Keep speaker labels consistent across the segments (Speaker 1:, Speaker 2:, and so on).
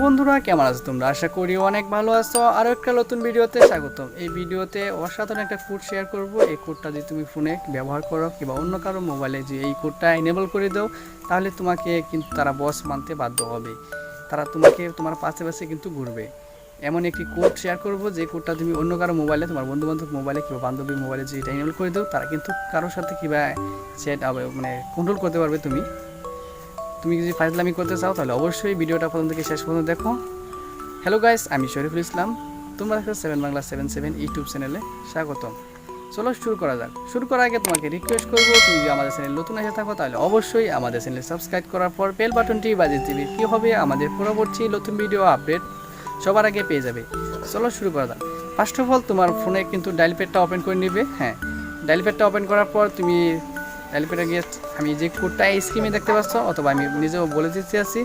Speaker 1: বন্ধুরা কেমন আছো তোমরা? আশা করি অনেক ভালো আছো। আরও একটা নতুন ভিডিওতে স্বাগতম। এই ভিডিওতে অসাধারণ একটা কোড শেয়ার করব। এই কোডটা যদি তুমি ফোনে ব্যবহার করো কিংবা অন্য কারো মোবাইলে যে এই কোডটা এনেবল করে দাও, তাহলে তোমাকে কিন্তু তারা বস মানতে বাধ্য হবে। তারা তোমাকে তোমার পাশে পাশে কিন্তু ঘুরবে। এমন একটি কোড শেয়ার করব যে কোডটা তুমি অন্য কারো মোবাইলে, তোমার বন্ধুবান্ধব মোবাইলে কিংবা বান্ধবীর মোবাইলে যে এটা এনেবল করে দাও, তারা কিন্তু কারোর সাথে কিংবা চ্যাট মানে কন্ট্রোল করতে পারবে। তুমি যদি ফাইজলামি করতে চাও তাহলে অবশ্যই ভিডিওটা প্রথম থেকে শেষ পর্যন্ত দেখো। হ্যালো গাইস, আমি শরীফুল ইসলাম। তোমরা দেখো 7Bangla77 ইউটিউব চ্যানেলে স্বাগতম। চলো শুরু করা যাক। শুরু করার আগে তোমাকে রিকোয়েস্ট করবো, তুমি যদি আমাদের চ্যানেল নতুন এসে থাকো তাহলে অবশ্যই আমাদের চ্যানেল সাবস্ক্রাইব করার পর বেল বাটনটি বাজিয়ে দিবে। কী হবে, আমাদের পরবর্তী নতুন ভিডিও আপডেট সবার আগে পেয়ে যাবে। চলো শুরু করা যাক। ফার্স্ট অফ অল তোমার ফোনে কিন্তু ডায়াল প্যাডটা ওপেন করে নিবে। হ্যাঁ, ডায়াল প্যাডটা ওপেন করার পর তুমি ডায়াল প্যাডে গিয়ে আমি যে কোডটা স্ক্রিনে দেখতে পাচ্ছ, অথবা আমি নিজেও বলে দিতে আছি,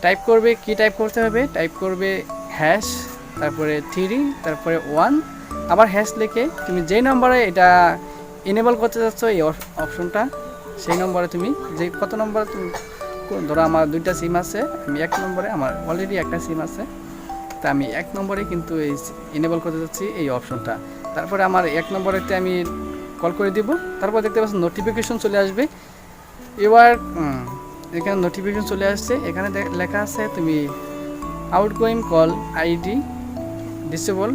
Speaker 1: টাইপ করবে। কি টাইপ করতে হবে? টাইপ করবে হ্যাশ, তারপরে 3, তারপরে 1, আবার হ্যাশ লিখে তুমি যেই নম্বরে এটা এনেবল করতে চাচ্ছ এই অপশনটা, সেই নম্বরে তুমি যে কত নম্বরে তুমি, ধরো আমার 2টা সিম আছে, আমি 1 নম্বরে, আমার অলরেডি একটা সিম আছে, তা আমি 1 নম্বরে কিন্তু এই এনেবল করতে চাচ্ছি এই অপশনটা। তারপরে আমার 1 নম্বরেতে আমি কল করে দিব। তারপর দেখতে পাচ্ছেন নোটিফিকেশন চলে আসবে। এবার এখানে নোটিফিকেশন চলে আসছে, এখানে লেখা আছে তুমি আউটগোয়িং কল আইডি ডিসেবল,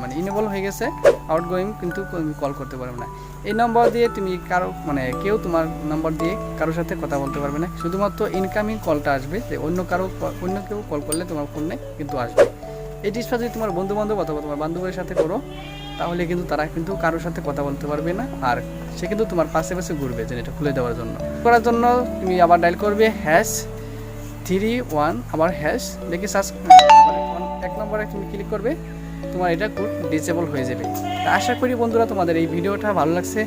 Speaker 1: মানে ইনেবল হয়ে গেছে। আউটগোয়িং কিন্তু কল করতে পারবে না। এই নম্বর দিয়ে তুমি কারো কেউ তোমার নম্বর দিয়ে কারোর সাথে কথা বলতে পারবে না। শুধুমাত্র ইনকামিং কলটা আসবে, যে অন্য কেউ কল করলে তোমার ফোনে কিন্তু আসবে। এই টিপসটা যদি তোমার বন্ধুবান্ধব অথবা তোমার বান্ধবীর সাথে করো, তাহলে কিন্তু তারা কিন্তু কারোর সাথে কথা বলতে পারবে না, আর সে কিন্তু তোমার পাশে পাশে ঘুরবে যে এটা খুলে দেওয়ার জন্য। করার জন্য তুমি আবার ডায়াল করবে হ্যাশ 3 1, আবার হ্যাশ দেখে সার্চ 1 নম্বরে তুমি ক্লিক করবে, তোমার এটা কোড ডিসেবল হয়ে যাবে। তা আশা করি বন্ধুরা তোমাদের এই ভিডিওটা ভালো লাগছে।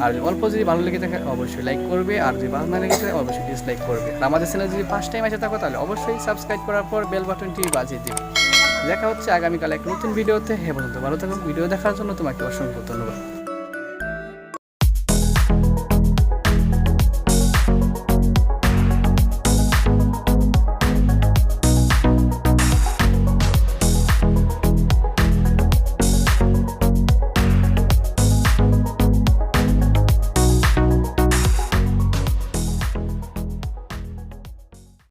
Speaker 1: আর অল্প যদি ভালো লেগে থাকে অবশ্যই লাইক করবে, আর যদি ভালো না লেগে থাকে অবশ্যই ডিসলাইক করবে। আর আমাদের চ্যানেল যদি ফার্স্ট টাইম এসে থাকো তাহলে অবশ্যই সাবস্ক্রাইব করার পর বেল বাটনটি বাজিয়ে দিবে। দেখা হচ্ছে আগামীকাল এক নতুন ভিডিওতে। হে বন্ধু, ভালো থাকুন। ভিডিও দেখার জন্য তোমাকে অসংখ্য ধন্যবাদ।